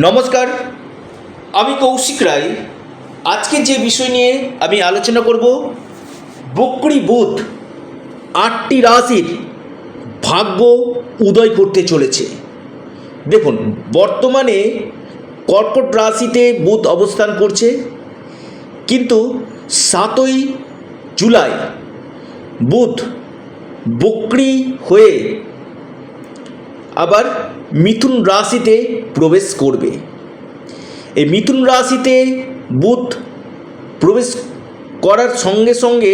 নমস্কার, আমি কৌশিক রায়। আজকে যে বিষয় নিয়ে আমি আলোচনা করব, বক্রী বুধ 8টি রাশির ভাগ্য উদয় করতে চলেছে। দেখুন, বর্তমানে কর্কট রাশিতে বুধ অবস্থান করছে, কিন্তু 7ই জুলাই বুধ বক্রী হয়ে আবার মিথুন রাশিতে প্রবেশ করবে। এই মিথুন রাশিতে বুধ প্রবেশ করার সঙ্গে সঙ্গে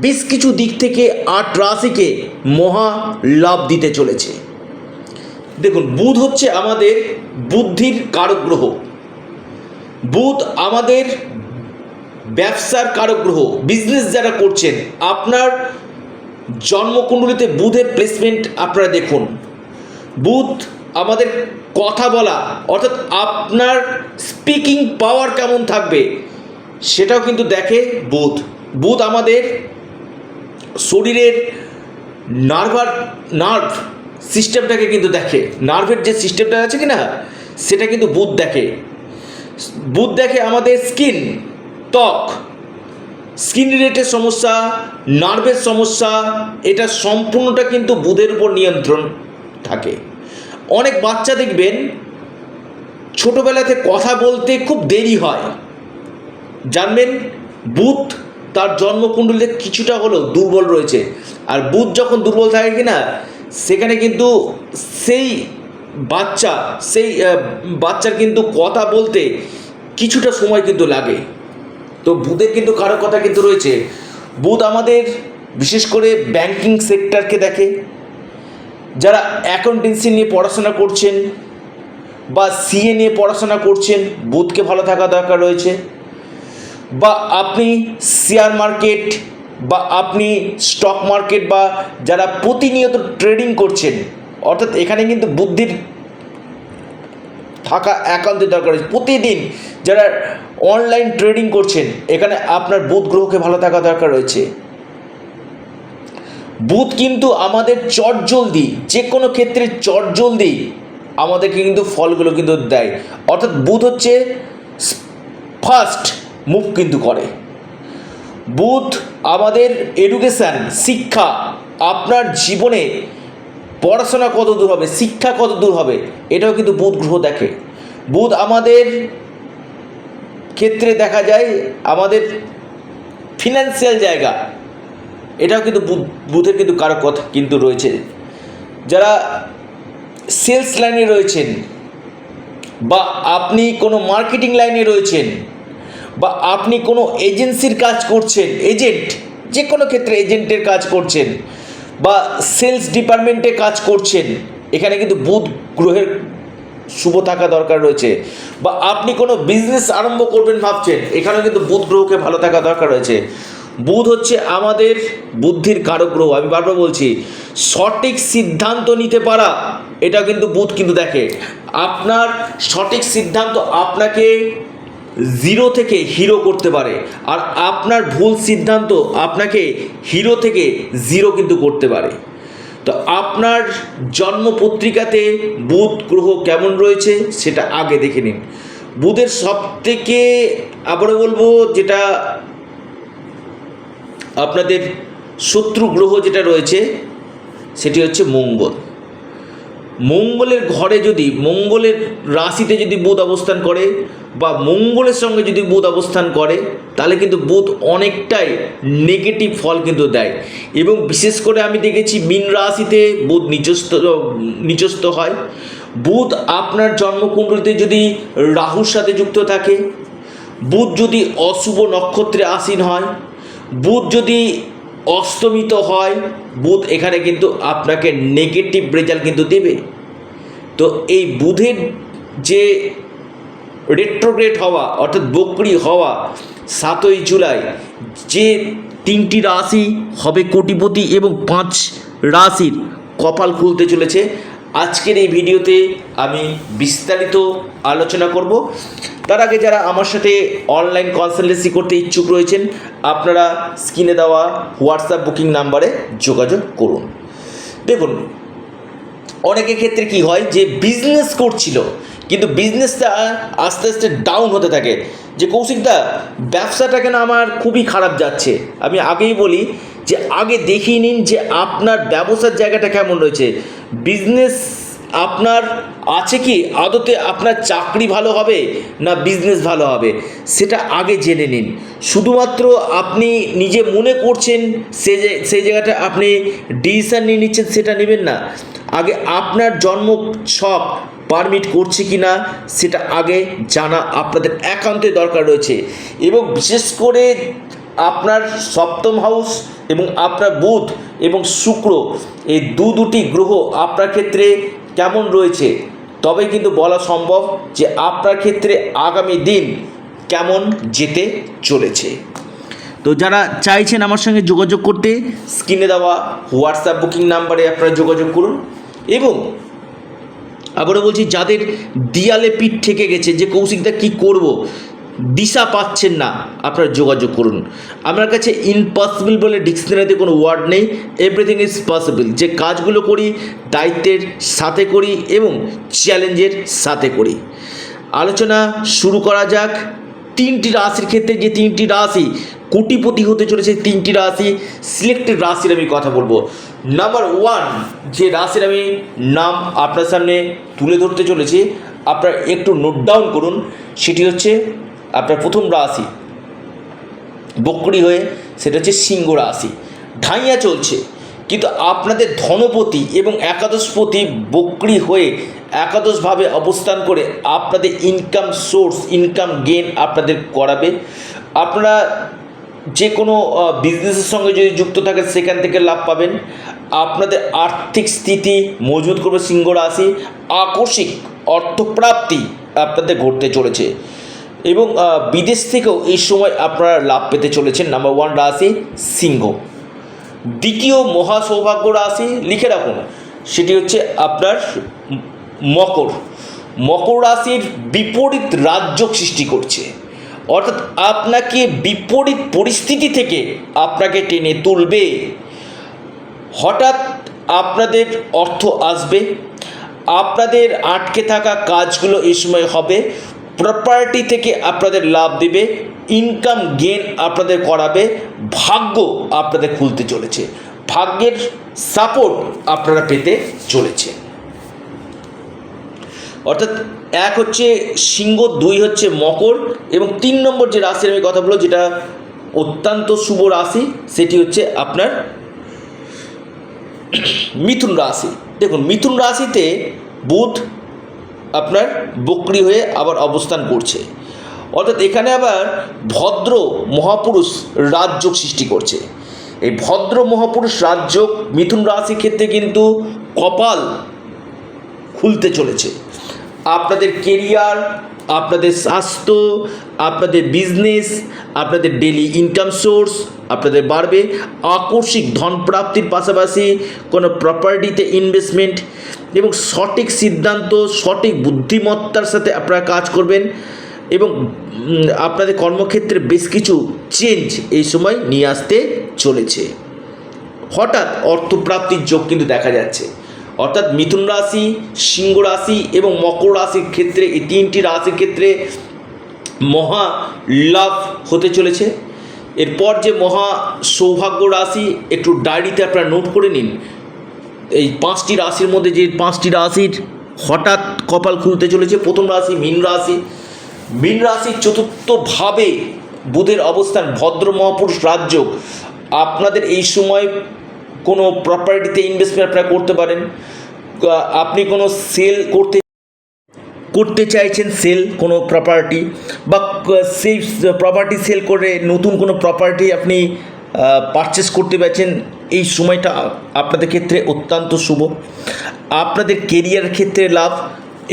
বেশ কিছু দিক থেকে 8 রাশিকে মহা লাভ দিতে চলেছে। দেখুন, বুধ হচ্ছে আমাদের বুদ্ধির কারক গ্রহ। বুধ আমাদের ব্যবসার কারক গ্রহ। বিজনেস যারা করছেন, আপনার জন্মকুণ্ডলিতে বুধের প্লেসমেন্ট আপনারা দেখুন। বুধ আমাদের কথা বলা, অর্থাৎ আপনার স্পিকিং পাওয়ার কেমন থাকবে সেটাও কিন্তু দেখে বুধ। বুধ আমাদের শরীরের নার্ভ সিস্টেমটাকে কিন্তু দেখে। নার্ভের যে সিস্টেমটা আছে কি না, সেটা কিন্তু বুধ দেখে। বুধ দেখে আমাদের ত্বক, স্কিন রিলেটেড সমস্যা, নার্ভের সমস্যা, এটা সম্পূর্ণটা কিন্তু বুধের উপর নিয়ন্ত্রণ থাকে। অনেক বাচ্চা দেখবেন ছোটোবেলাতে কথা বলতে খুব দেরি হয়, জানবেন বুধ তার জন্মকুণ্ডলীতে কিছুটা হলেও দুর্বল রয়েছে। আর বুধ যখন দুর্বল থাকে কিনা, সেখানে কিন্তু সেই বাচ্চার কিন্তু কথা বলতে কিছুটা সময় কিন্তু লাগে। তো বুধের কিন্তু কারো কথা কিন্তু রয়েছে। বুধ আমাদের বিশেষ করে ব্যাংকিং সেক্টরকে দেখে। যারা অ্যাকাউন্টেন্সি নিয়ে পড়াশোনা করছেন বা সিএ নিয়ে পড়াশোনা করছেন, বুধকে ভালো থাকা দরকার রয়েছে। বা আপনি শেয়ার মার্কেট বা আপনি স্টক মার্কেট বা যারা প্রতিনিয়ত ট্রেডিং করছেন, অর্থাৎ এখানে কিন্তু বুদ্ধির থাকা একান্ত দরকার রয়েছে। প্রতিদিন যারা অনলাইন ট্রেডিং করছেন, এখানে আপনার বুধ গ্রহকে ভালো থাকা দরকার রয়েছে। বুধ কিন্তু আমাদের চটজলদি, যে কোনো ক্ষেত্রে চটজলদি আমাদেরকে কিন্তু ফলগুলো কিন্তু দেয়। অর্থাৎ বুধ হচ্ছে ফার্স্ট মুভ কিন্তু করে। বুধ আমাদের এডুকেশান, শিক্ষা, আপনার জীবনে পড়াশোনা কত দূর হবে, শিক্ষা কত দূর হবে, এটাও কিন্তু বুধ গ্রহ দেখে। বুধ আমাদের ক্ষেত্রে দেখা যায় আমাদের ফিনান্সিয়াল জায়গা, এটাও কিন্তু বুধের কিন্তু কারো কথা কিন্তু রয়েছে। যারা সেলস লাইনে রয়েছেন বা আপনি কোনো মার্কেটিং লাইনে রয়েছেন বা আপনি কোনো এজেন্সির কাজ করছেন, এজেন্ট, যে কোনো ক্ষেত্রে এজেন্টের কাজ করছেন বা সেলস ডিপার্টমেন্টে কাজ করছেন, এখানে কিন্তু বুধ গ্রহের শুভ থাকা দরকার রয়েছে। বা আপনি কোনো বিজনেস আরম্ভ করবেন ভাবছেন, এখানেও কিন্তু বুধ গ্রহকে ভালো থাকা দরকার রয়েছে। বুধ হচ্ছে আমাদের বুদ্ধির কারক গ্রহ। আমি বারবার বলছি, সঠিক সিদ্ধান্ত নিতে পারা, এটা কিন্তু বুধ কিন্তু দেখে। আপনার সঠিক সিদ্ধান্ত আপনাকে জিরো থেকে হিরো করতে পারে, আর আপনার ভুল সিদ্ধান্ত আপনাকে হিরো থেকে জিরো কিন্তু করতে পারে। তো আপনার জন্মপত্রিকাতে বুধ গ্রহ কেমন রয়েছে সেটা আগে দেখে নিন। বুধের সবথেকে আবারও বলবো, যেটা আপনাদের শত্রু গ্রহ যেটা রয়েছে সেটি হচ্ছে মঙ্গল। মঙ্গলের ঘরে যদি, মঙ্গলের রাশিতে যদি বুধ অবস্থান করে বা মঙ্গলের সঙ্গে যদি বুধ অবস্থান করে, তাহলে কিন্তু বুধ অনেকটাই নেগেটিভ ফল কিন্তু দেয়। এবং বিশেষ করে আমি দেখেছি মীন রাশিতে বুধ নিচস্থ হয়। বুধ আপনার জন্মকুণ্ডলিতে যদি রাহুর সাথে যুক্ত থাকে, বুধ যদি অশুভ নক্ষত্রে আসীন হয়, বুধ যদি অস্তমিত হয়, বুধ এখানে কিন্তু আপনাকে নেগেটিভ রেজাল্ট কিন্তু দেবে। তো এই বুধের যে রেট্রোগ্রেড হওয়া, অর্থাৎ বক্রী হওয়া 7ই জুলাই, যে 3টি রাশি হবে কোটিপতি এবং 5 রাশির কপাল খুলতে চলেছে, আজকের এই ভিডিওতে আমি বিস্তারিত আলোচনা করব। তার আগে যারা আমার সাথে অনলাইন কনসালটেন্সি করতে ইচ্ছুক রয়েছেন, আপনারা স্ক্রিনে দেওয়া হোয়াটসঅ্যাপ বুকিং নাম্বারে যোগাযোগ করুন। দেখুন, অনেকের ক্ষেত্রে কি হয় যে বিজনেস করছিল কিন্তু বিজনেসটা আস্তে আস্তে ডাউন হতে থাকে, যে কৌশিকদা ব্যবসাটা কেন আমার খুবই খারাপ যাচ্ছে। আমি আগেই বলি যে আগে দেখিয়ে নিন যে আপনার ব্যবসার জায়গাটা কেমন রয়েছে, বিজনেস আপনার আছে কি, আদতে আপনার চাকরি ভালো হবে না বিজনেস ভালো হবে, সেটা আগে জেনে নিন। শুধুমাত্র আপনি নিজে মনে করছেন সেই জায়গাটা আপনি ডিসিশান নিয়ে নিচ্ছেন, সেটা নেবেন না। আগে আপনার জন্ম ছক পারমিট করছে কি না সেটা আগে জানা আপনাদের একান্তই দরকার রয়েছে। এবং বিশেষ করে আপনার সপ্তম হাউস এবং আপনার বুধ এবং শুক্র, এই দুটি গ্রহ আপনার ক্ষেত্রে কেমন রয়েছে, তবে কিন্তু বলা সম্ভব যে আপনার ক্ষেত্রে আগামী দিন কেমন যেতে চলেছে। তো যারা চাইছেন আমার সঙ্গে যোগাযোগ করতে, স্ক্রিনে দেওয়া হোয়াটসঅ্যাপ বুকিং নাম্বারে আপনারা যোগাযোগ করুন। এবং আবারও বলছি, যাদের দেয়ালে পিঠ ঠেকে গেছে যে কৌশিকদা কী করব, দিশা পাচ্ছেন না, আপনারা যোগাযোগ করুন। আমার কাছে ইম্পসিবল বলে ডিকশনারিতে কোনো ওয়ার্ড নেই, এভরিথিং ইজ পসিবল। যে কাজগুলো করি দায়িত্বের সাথে করি এবং চ্যালেঞ্জের সাথে করি। আলোচনা শুরু করা যাক। 3টি রাশির ক্ষেত্রে, যে 3টি রাশি কোটিপতি হতে চলেছে, 3টি রাশি সিলেক্টেড রাশির আমি কথা বলবো। নাম্বার 1 যে রাশির আমি নাম আপনার সামনে তুলে ধরতে চলেছি, আপনারা একটু নোট ডাউন করুন। সেটি হচ্ছে আপনার প্রথম রাশি বক্রি হয়ে, সেটা হচ্ছে সিংহ রাশি। ঢাইয়া চলছে কিন্তু আপনাদের ধনপতি এবং একাদশপতি বক্রি হয়ে একাদশভাবে অবস্থান করে আপনাদের ইনকাম সোর্স, ইনকাম গেইন আপনাদের করাবে। আপনারা যে কোনো বিজনেসের সঙ্গে যদি যুক্ত থাকেন সেখান থেকে লাভ পাবেন। আপনাদের আর্থিক স্থিতি মজবুত করবে সিংহ রাশি। আকস্মিক অর্থপ্রাপ্তি আপনাদের ঘটতে চলেছে এবং বিদেশ থেকেও এই সময় আপনারা লাভ পেতে চলেছেন। নাম্বার 1 রাশি সিংহ। দ্বিতীয় মহা সৌভাগ্য রাশি লিখে রাখুন, সেটি হচ্ছে আপনার মকর। মকর রাশির বিপরীত রাজযোগ সৃষ্টি করছে, অর্থাৎ আপনাকে বিপরীত পরিস্থিতি থেকে আপনাকে টেনে তুলবে। হঠাৎ আপনাদের অর্থ আসবে, আপনাদের আটকে থাকা কাজগুলো এই সময় হবে, প্রপার্টি থেকে আপনাদের লাভ দেবে, ইনকাম গেইন আপনাদের করাবে, ভাগ্য আপনাদের খুলতে চলেছে, ভাগ্যের সাপোর্ট আপনারা পেতে চলেছে। অর্থাৎ 1 হচ্ছে সিংহ, 2 হচ্ছে মকর এবং 3 নম্বর যে রাশির আমি কথা বলবো যেটা অত্যন্ত শুভ রাশি, সেটি হচ্ছে আপনার মিথুন রাশি। দেখুন মিথুন রাশিতে বুধ আপনার বক্রি হয়ে আবার অবস্থান করছে, অর্থাৎ এখানে আবার ভদ্র মহাপুরুষ রাজযোগ সৃষ্টি করছে। এই ভদ্র মহাপুরুষ রাজযোগ মিথুন রাশির ক্ষেত্রে কিন্তু কপাল খুলতে চলেছে। আপনাদের কেরিয়ার, আপনাদের স্বাস্থ্য, আপনাদের বিজনেস, আপনাদের ডেলি ইনকাম সোর্স আপনাদের বাড়বে। আকস্মিক ধন প্রাপ্তির পাশাপাশি কোনো প্রপার্টিতে ইনভেস্টমেন্ট এবং সঠিক সিদ্ধান্ত, সঠিক বুদ্ধিমত্তার সাথে আপনারা কাজ করবেন এবং আপনাদের কর্মক্ষেত্রে বেশ কিছু চেঞ্জ এই সময় নিয়ে আসতে চলেছে। হঠাৎ অর্থপ্রাপ্তির যোগ কিন্তু দেখা যাচ্ছে। অর্থাৎ মিথুন রাশি, সিংহ রাশি এবং মকর রাশির ক্ষেত্রে, এই 3টি রাশির ক্ষেত্রে মহা লাভ হতে চলেছে। এরপর যে মহা সৌভাগ্য রাশি, একটু ডায়েরিতে আপনারা নোট করে নিন। এই 5টি রাশির মধ্যে যে 5টি রাশির হঠাৎ কপাল খুলতে চলেছে, প্রথম রাশি মীন রাশি। মীন রাশির চতুর্থভাবে বুধের অবস্থান, ভদ্র মহাপুরুষ রাজযোগ। আপনাদের এই সময় কোনো প্রপার্টিতে ইনভেস্টমেন্ট আপনারা করতে পারেন। আপনি কোনো সেল করতে চাইছেন, সেল কোনো প্রপার্টি বা সেই প্রপার্টি সেল করে নতুন কোনো প্রপার্টি আপনি পারচেস করতে পারছেন, এই সময়টা আপনাদের ক্ষেত্রে অত্যন্ত শুভ। আপনাদের কেরিয়ার ক্ষেত্রে লাভ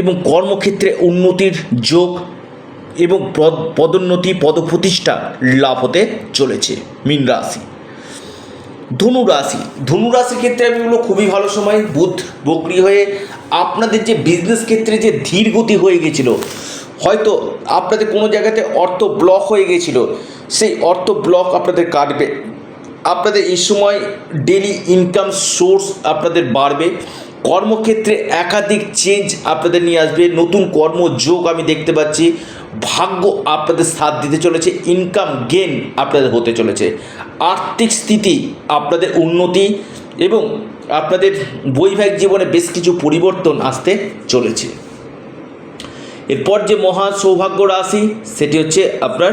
এবং কর্মক্ষেত্রে উন্নতির যোগ এবং পদোন্নতি, পদপ্রতিষ্ঠা লাভ হতে চলেছে। মীন রাশি। ধনুরাশি। ধনুরাশির ক্ষেত্রে আমি বলবো খুবই ভালো সময়। বুধ বক্রি হয়ে আপনাদের যে বিজনেস ক্ষেত্রে যে ধীর গতি হয়ে গেছিলো, হয়তো আপনাদের কোনো জায়গাতে অর্থ ব্লক হয়ে গেছিলো, সেই অর্থ ব্লক আপনাদের কাটবে। আপনাদের এই সময় ডেলি ইনকাম সোর্স আপনাদের বাড়বে কর্মক্ষেত্রে একাধিক চেঞ্জ আপনাদের নিয়ে আসবে, নতুন কর্মযোগ আমি দেখতে পাচ্ছি, ভাগ্য আপনাদের সাথ দিতে চলেছে, ইনকাম গেন আপনাদের হতে চলেছে, আর্থিক স্থিতি আপনাদের উন্নতি এবং আপনাদের বৈবাহিক জীবনে বেশ কিছু পরিবর্তন আসতে চলেছে। এরপর যে মহা সৌভাগ্য রাশি সেটি হচ্ছে আপনার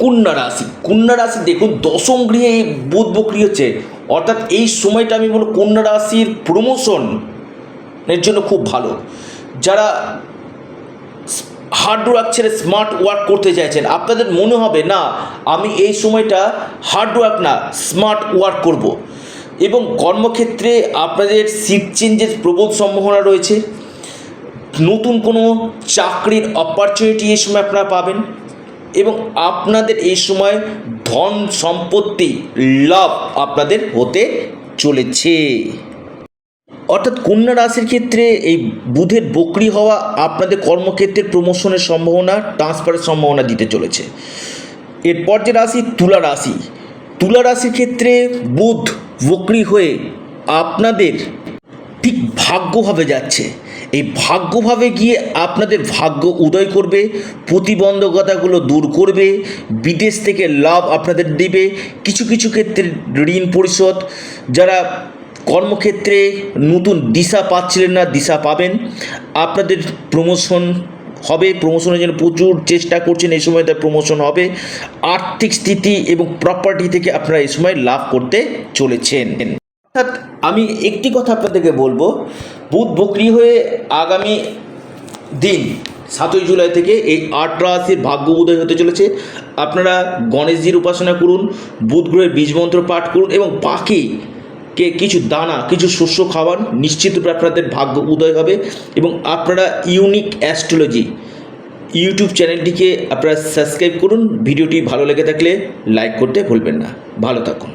কন্যা রাশি। কন্যা রাশি দেখুন, দশম গৃহে বুধ বক্রী হচ্ছে, অর্থাৎ এই সময়টা আমি বলবো কন্যা রাশির প্রমোশনের জন্য খুব ভালো। যারা হার্ড ওয়ার্ক ছেড়ে স্মার্ট ওয়ার্ক করতে চাইছেন, আপনাদের মনে হবে না আমি এই সময়টা হার্ড ওয়ার্ক না স্মার্ট ওয়ার্ক করব, এবং কর্মক্ষেত্রে আপনাদের সিট চেঞ্জের প্রবল সম্ভাবনা রয়েছে। নতুন কোনো চাকরির অপরচুনিটি এই সময় আপনারা পাবেন এবং আপনাদের এই সময় ধন সম্পত্তি লাভ আপনাদের হতে চলেছে। অর্থাৎ কন্যা রাশির ক্ষেত্রে এই বুধের বক্রী হওয়া আপনাদের কর্মক্ষেত্রের প্রমোশনের সম্ভাবনা, ট্রান্সফারের সম্ভাবনা দিতে চলেছে। এরপর যে রাশি তুলা রাশি। তুলা রাশির ক্ষেত্রে বুধ বক্রী হয়ে আপনাদের ঠিক ভাগ্যভাবে যাচ্ছে। এই ভাগ্যভাবে গিয়ে আপনাদের ভাগ্য উদয় করবে, প্রতিবন্ধকতাগুলো দূর করবে, বিদেশ থেকে লাভ আপনাদের দিবে, কিছু কিছু ক্ষেত্রে ঋণ পরিশোধ, যারা কর্মক্ষেত্রে নতুন দিশা পাচ্ছিলেন না দিশা পাবেন, আপনাদের প্রমোশন হবে, প্রমোশনের জন্য প্রচুর চেষ্টা করছেন, এই সময় তার প্রমোশন হবে, আর্থিক স্থিতি এবং প্রপার্টি থেকে আপনারা এই সময় লাভ করতে চলেছেন। অর্থাৎ আমি একটি কথা আপনাদেরকে বলবো, বুধ বক্রী হয়ে আগামী দিন 7ই জুলাই থেকে এই 8 রাশির ভাগ্য উদয় হতে চলেছে। আপনারা গণেশজির উপাসনা করুন, বুধ গ্রহের বীজমন্ত্র পাঠ করুন এবং পাখিকে কিছু দানা, কিছু শস্য খাওয়ান, নিশ্চিতরূপে আপনাদের ভাগ্য উদয় হবে। এবং আপনারা ইউনিক অ্যাস্ট্রোলজি ইউটিউব চ্যানেলটিকে আপনারা সাবস্ক্রাইব করুন। ভিডিওটি ভালো লেগে থাকলে লাইক করতে ভুলবেন না। ভালো থাকুন।